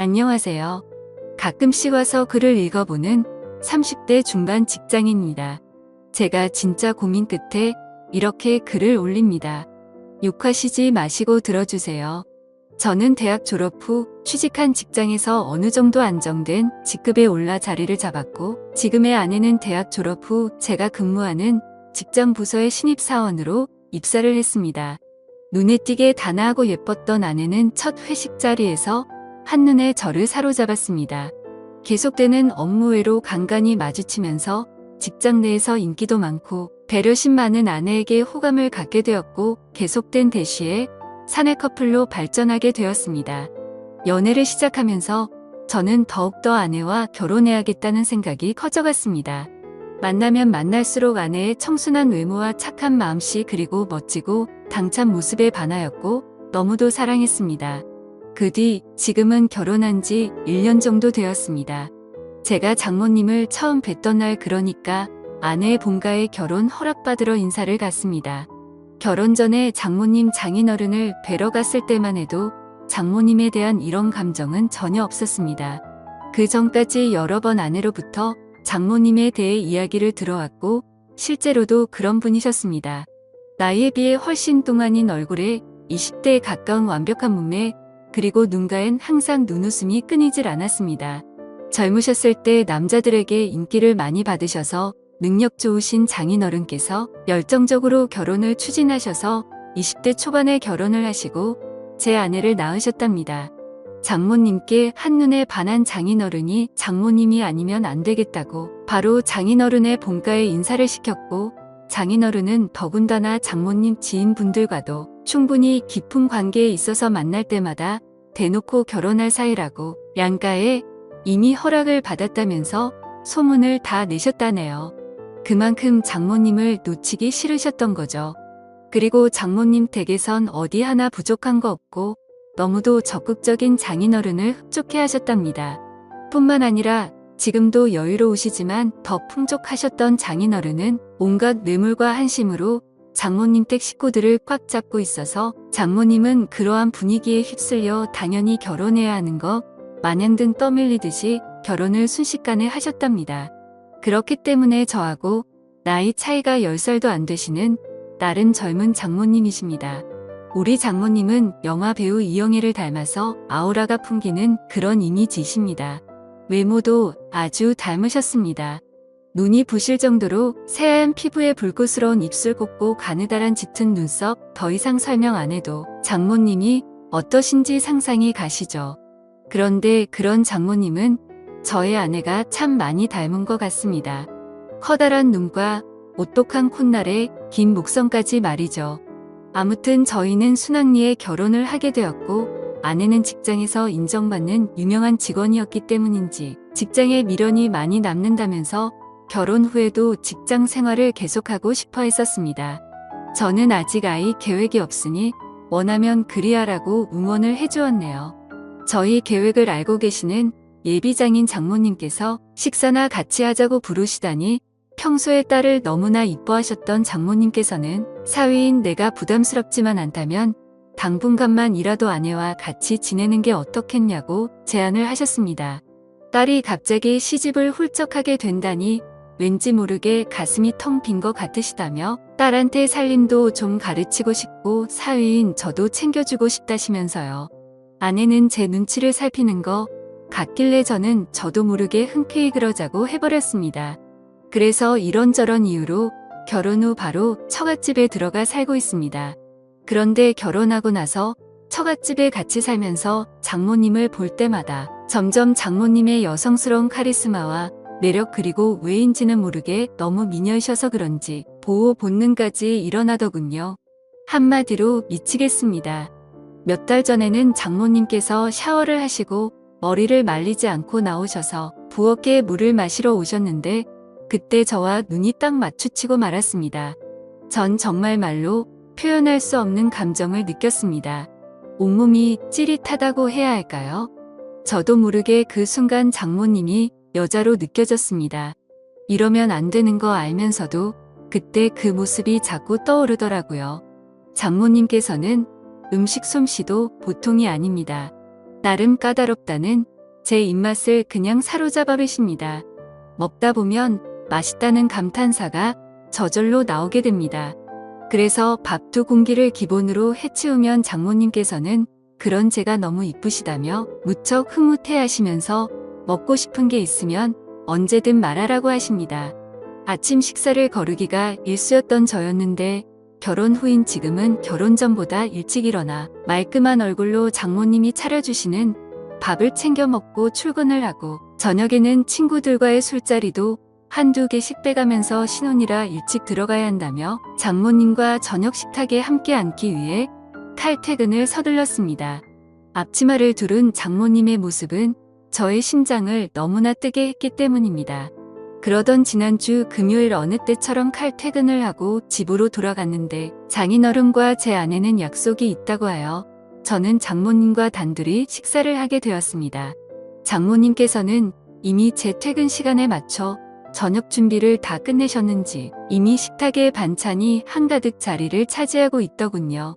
안녕하세요. 가끔씩 와서 글을 읽어보는 30대 중반 직장인입니다. 제가 진짜 고민 끝에 이렇게 글을 올립니다. 욕하시지 마시고 들어주세요. 저는 대학 졸업 후 취직한 직장에서 어느 정도 안정된 직급에 올라 자리를 잡았고, 지금의 아내는 대학 졸업 후 제가 근무하는 직장 부서의 신입사원으로 입사를 했습니다. 눈에 띄게 단아하고 예뻤던 아내는 첫 회식 자리에서 한눈에 저를 사로잡았습니다. 계속되는 업무 외로 간간히 마주치면서 직장 내에서 인기도 많고 배려심 많은 아내에게 호감을 갖게 되었고, 계속된 대시에 사내 커플로 발전하게 되었습니다. 연애를 시작하면서 저는 더욱더 아내와 결혼해야겠다는 생각이 커져갔습니다. 만나면 만날수록 아내의 청순한 외모와 착한 마음씨, 그리고 멋지고 당찬 모습에 반하였고 너무도 사랑했습니다. 그 뒤 지금은 결혼한 지 1년 정도 되었습니다. 제가 장모님을 처음 뵀던 날, 그러니까 아내의 본가에 결혼 허락받으러 인사를 갔습니다. 결혼 전에 장모님 장인어른을 뵈러 갔을 때만 해도 장모님에 대한 이런 감정은 전혀 없었습니다. 그 전까지 여러 번 아내로부터 장모님에 대해 이야기를 들어왔고 실제로도 그런 분이셨습니다. 나이에 비해 훨씬 동안인 얼굴에 20대에 가까운 완벽한 몸매, 그리고 눈가엔 항상 눈웃음이 끊이질 않았습니다. 젊으셨을 때 남자들에게 인기를 많이 받으셔서 능력 좋으신 장인어른께서 열정적으로 결혼을 추진하셔서 20대 초반에 결혼을 하시고 제 아내를 낳으셨답니다. 장모님께 한눈에 반한 장인어른이 장모님이 아니면 안 되겠다고 바로 장인어른의 본가에 인사를 시켰고, 장인어른은 더군다나 장모님 지인분들과도 충분히 깊은 관계에 있어서 만날 때마다 대놓고 결혼할 사이라고 양가에 이미 허락을 받았다면서 소문을 다 내셨다네요. 그만큼 장모님을 놓치기 싫으셨던 거죠. 그리고 장모님 댁에선 어디 하나 부족한 거 없고 너무도 적극적인 장인어른을 흡족해 하셨답니다. 뿐만 아니라 지금도 여유로우시지만 더 풍족하셨던 장인어른은 온갖 뇌물과 한심으로 장모님 댁 식구들을 꽉 잡고 있어서 장모님은 그러한 분위기에 휩쓸려 당연히 결혼해야 하는 거 마냥 등 떠밀리듯이 결혼을 순식간에 하셨답니다. 그렇기 때문에 저하고 나이 차이가 10살도 안 되시는 나름 젊은 장모님이십니다. 우리 장모님은 영화 배우 이영애를 닮아서 아우라가 풍기는 그런 이미지이십니다. 외모도 아주 닮으셨습니다. 눈이 부실 정도로 새하얀 피부에 불꽃스러운 입술, 곱고 가느다란 짙은 눈썹, 더 이상 설명 안 해도 장모님이 어떠신지 상상이 가시죠. 그런데 그런 장모님은 저의 아내가 참 많이 닮은 것 같습니다. 커다란 눈과 오똑한 콧날에 긴 목선까지 말이죠. 아무튼 저희는 순학리에 결혼을 하게 되었고, 아내는 직장에서 인정받는 유명한 직원이었기 때문인지 직장에 미련이 많이 남는다면서 결혼 후에도 직장 생활을 계속하고 싶어 했었습니다. 저는 아직 아이 계획이 없으니 원하면 그리하라고 응원을 해주었네요. 저희 계획을 알고 계시는 예비장인 장모님께서 식사나 같이 하자고 부르시다니, 평소에 딸을 너무나 이뻐하셨던 장모님께서는 사위인 내가 부담스럽지만 않다면 당분간만이라도 아내와 같이 지내는 게 어떻겠냐고 제안을 하셨습니다. 딸이 갑자기 시집을 훌쩍하게 된다니 왠지 모르게 가슴이 텅 빈 것 같으시다며 딸한테 살림도 좀 가르치고 싶고 사위인 저도 챙겨주고 싶다시면서요. 아내는 제 눈치를 살피는 거 같길래 저도 모르게 흔쾌히 그러자고 해버렸습니다. 그래서 이런저런 이유로 결혼 후 바로 처갓집에 들어가 살고 있습니다. 그런데 결혼하고 나서 처갓집에 같이 살면서 장모님을 볼 때마다 점점 장모님의 여성스러운 카리스마와 매력, 그리고 왜인지는 모르게 너무 미녀이셔서 그런지 보호 본능까지 일어나더군요. 한마디로 미치겠습니다. 몇 달 전에는 장모님께서 샤워를 하시고 머리를 말리지 않고 나오셔서 부엌에 물을 마시러 오셨는데 그때 저와 눈이 딱 마주치고 말았습니다. 전 정말 말로 표현할 수 없는 감정을 느꼈습니다. 온몸이 찌릿하다고 해야 할까요? 저도 모르게 그 순간 장모님이 여자로 느껴졌습니다. 이러면 안 되는 거 알면서도 그때 그 모습이 자꾸 떠오르더라고요. 장모님께서는 음식 솜씨도 보통이 아닙니다. 나름 까다롭다는 제 입맛을 그냥 사로잡아 버리십니다. 먹다 보면 맛있다는 감탄사가 저절로 나오게 됩니다. 그래서 밥 2공기를 기본으로 해치우면 장모님께서는 그런 제가 너무 이쁘시다며 무척 흐뭇해하시면서 먹고 싶은 게 있으면 언제든 말하라고 하십니다. 아침 식사를 거르기가 일쑤였던 저였는데 결혼 후인 지금은 결혼 전보다 일찍 일어나 말끔한 얼굴로 장모님이 차려주시는 밥을 챙겨 먹고 출근을 하고 저녁에는 친구들과의 술자리도 한두 개씩 빼가면서 신혼이라 일찍 들어가야 한다며 장모님과 저녁 식탁에 함께 앉기 위해 칼퇴근을 서둘렀습니다. 앞치마를 두른 장모님의 모습은 저의 심장을 너무나 뜨게 했기 때문입니다. 그러던 지난주 금요일 어느 때처럼 칼퇴근을 하고 집으로 돌아갔는데 장인어른과 제 아내는 약속이 있다고 하여 저는 장모님과 단둘이 식사를 하게 되었습니다. 장모님께서는 이미 제 퇴근 시간에 맞춰 저녁 준비를 다 끝내셨는지 이미 식탁에 반찬이 한가득 자리를 차지하고 있더군요.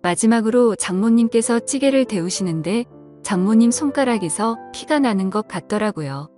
마지막으로 장모님께서 찌개를 데우시는데 장모님 손가락에서 피가 나는 것 같더라고요.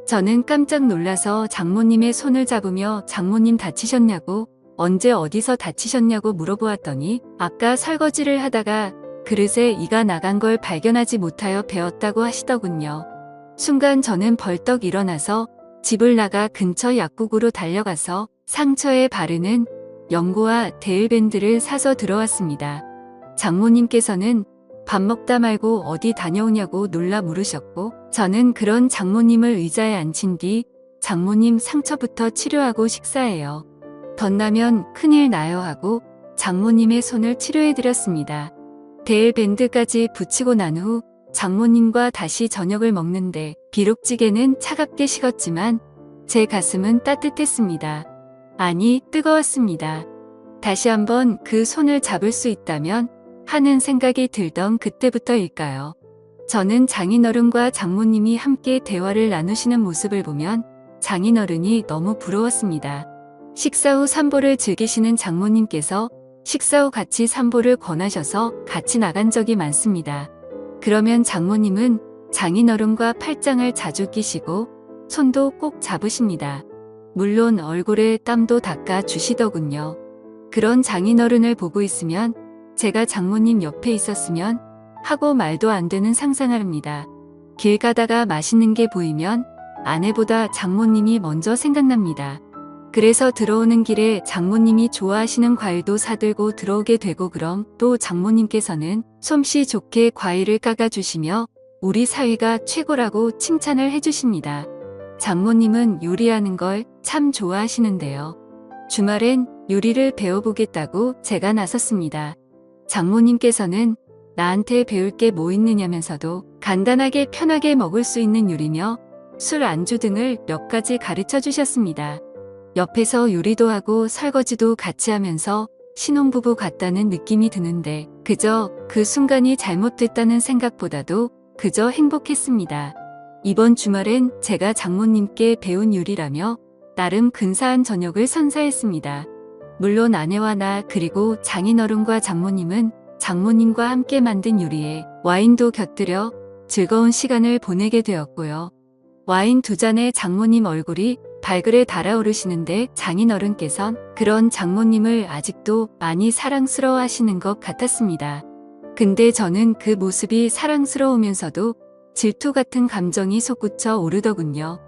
저는 깜짝 놀라서 장모님의 손을 잡으며 장모님 다치셨냐고 언제 어디서 다치셨냐고 물어보았더니 아까 설거지를 하다가 그릇에 이가 나간 걸 발견하지 못하여 베었다고 하시더군요. 순간 저는 벌떡 일어나서 집을 나가 근처 약국으로 달려가서 상처에 바르는 연고와 데일밴드를 사서 들어왔습니다. 장모님께서는 밥 먹다 말고 어디 다녀오냐고 놀라 물으셨고 저는 그런 장모님을 의자에 앉힌 뒤 장모님 상처부터 치료하고 식사해요. 덧나면 큰일 나요 하고 장모님의 손을 치료해드렸습니다. 데일밴드까지 붙이고 난 후 장모님과 다시 저녁을 먹는데 비록 찌개는 차갑게 식었지만 제 가슴은 따뜻했습니다. 아니, 뜨거웠습니다. 다시 한번 그 손을 잡을 수 있다면 하는 생각이 들던 그때부터일까요? 저는 장인어른과 장모님이 함께 대화를 나누시는 모습을 보면 장인어른이 너무 부러웠습니다. 식사 후 산보를 즐기시는 장모님께서 식사 후 같이 산보를 권하셔서 같이 나간 적이 많습니다. 그러면 장모님은 장인어른과 팔짱을 자주 끼시고 손도 꼭 잡으십니다. 물론 얼굴에 땀도 닦아 주시더군요. 그런 장인어른을 보고 있으면 제가 장모님 옆에 있었으면 하고 말도 안 되는 상상을 합니다. 길 가다가 맛있는 게 보이면 아내보다 장모님이 먼저 생각납니다. 그래서 들어오는 길에 장모님이 좋아하시는 과일도 사들고 들어오게 되고 그럼 또 장모님께서는 솜씨 좋게 과일을 깎아주시며 우리 사위가 최고라고 칭찬을 해주십니다. 장모님은 요리하는 걸 참 좋아하시는데요. 주말엔 요리를 배워보겠다고 제가 나섰습니다. 장모님께서는 나한테 배울 게 뭐 있느냐면서도 간단하게 편하게 먹을 수 있는 요리며 술 안주 등을 몇 가지 가르쳐 주셨습니다. 옆에서 요리도 하고 설거지도 같이 하면서 신혼부부 같다는 느낌이 드는데 그저 그 순간이 잘못됐다는 생각보다도 그저 행복했습니다. 이번 주말엔 제가 장모님께 배운 요리라며 나름 근사한 저녁을 선사했습니다. 물론 아내와 나 그리고 장인어른과 장모님은 장모님과 함께 만든 요리에 와인도 곁들여 즐거운 시간을 보내게 되었고요. 와인 2잔에 장모님 얼굴이 발그레 달아오르시는데 장인어른께선 그런 장모님을 아직도 많이 사랑스러워 하시는 것 같았습니다. 근데 저는 그 모습이 사랑스러우면서도 질투 같은 감정이 솟구쳐 오르더군요.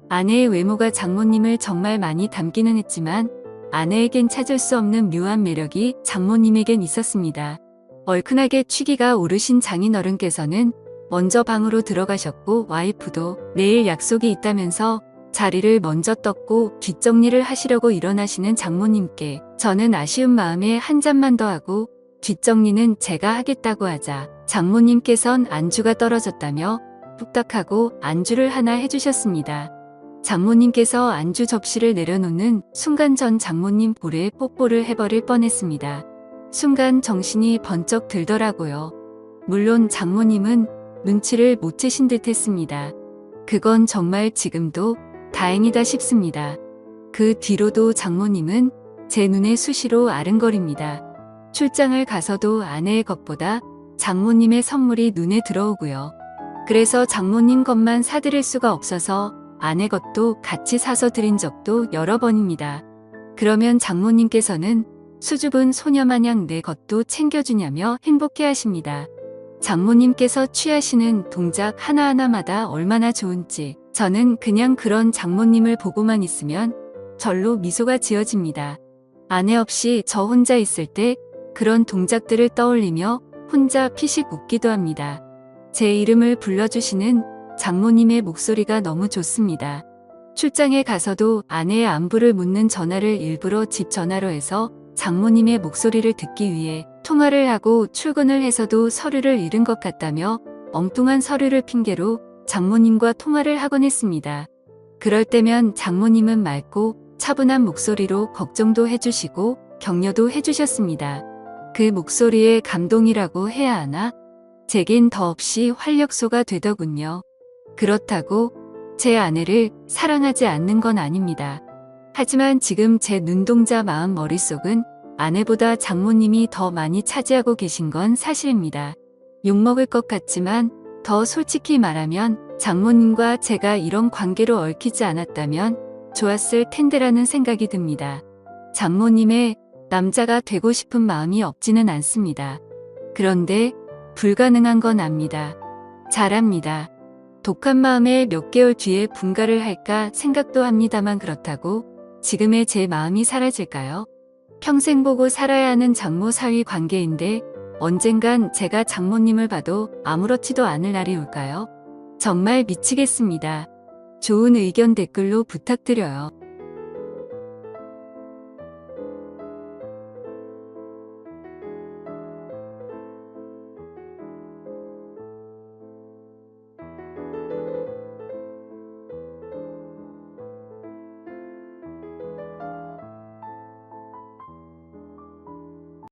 아내의 외모가 장모님을 정말 많이 닮기는 했지만 아내에겐 찾을 수 없는 묘한 매력이 장모님에겐 있었습니다. 얼큰하게 취기가 오르신 장인어른께서는 먼저 방으로 들어가셨고 와이프도 내일 약속이 있다면서 자리를 먼저 떴고 뒷정리를 하시려고 일어나시는 장모님께 저는 아쉬운 마음에 한 잔만 더 하고 뒷정리는 제가 하겠다고 하자 장모님께선 안주가 떨어졌다며 뚝딱하고 안주를 하나 해주셨습니다. 장모님께서 안주 접시를 내려놓는 순간 전 장모님 볼에 뽀뽀를 해버릴 뻔했습니다. 순간 정신이 번쩍 들더라고요. 물론 장모님은 눈치를 못 채신 듯 했습니다. 그건 정말 지금도 다행이다 싶습니다. 그 뒤로도 장모님은 제 눈에 수시로 아른거립니다. 출장을 가서도 아내의 것보다 장모님의 선물이 눈에 들어오고요. 그래서 장모님 것만 사드릴 수가 없어서 아내 것도 같이 사서 드린 적도 여러 번입니다. 그러면 장모님께서는 수줍은 소녀마냥 내 것도 챙겨주냐며 행복해 하십니다. 장모님께서 취하시는 동작 하나하나마다 얼마나 좋은지 저는 그냥 그런 장모님을 보고만 있으면 절로 미소가 지어집니다. 아내 없이 저 혼자 있을 때 그런 동작들을 떠올리며 혼자 피식 웃기도 합니다. 제 이름을 불러주시는 장모님의 목소리가 너무 좋습니다. 출장에 가서도 아내의 안부를 묻는 전화를 일부러 집 전화로 해서 장모님의 목소리를 듣기 위해 통화를 하고 출근을 해서도 서류를 잃은 것 같다며 엉뚱한 서류를 핑계로 장모님과 통화를 하곤 했습니다. 그럴 때면 장모님은 맑고 차분한 목소리로 걱정도 해주시고 격려도 해주셨습니다. 그 목소리에 감동이라고 해야 하나? 제겐 더없이 활력소가 되더군요. 그렇다고 제 아내를 사랑하지 않는 건 아닙니다. 하지만 지금 제 눈동자 마음 머릿속은 아내보다 장모님이 더 많이 차지하고 계신 건 사실입니다. 욕먹을 것 같지만 더 솔직히 말하면 장모님과 제가 이런 관계로 얽히지 않았다면 좋았을 텐데라는 생각이 듭니다. 장모님의 남자가 되고 싶은 마음이 없지는 않습니다. 그런데 불가능한 건 압니다. 잘합니다. 독한 마음에 몇 개월 뒤에 분가를 할까 생각도 합니다만 그렇다고 지금의 제 마음이 사라질까요? 평생 보고 살아야 하는 장모 사위 관계인데 언젠간 제가 장모님을 봐도 아무렇지도 않을 날이 올까요? 정말 미치겠습니다. 좋은 의견 댓글로 부탁드려요.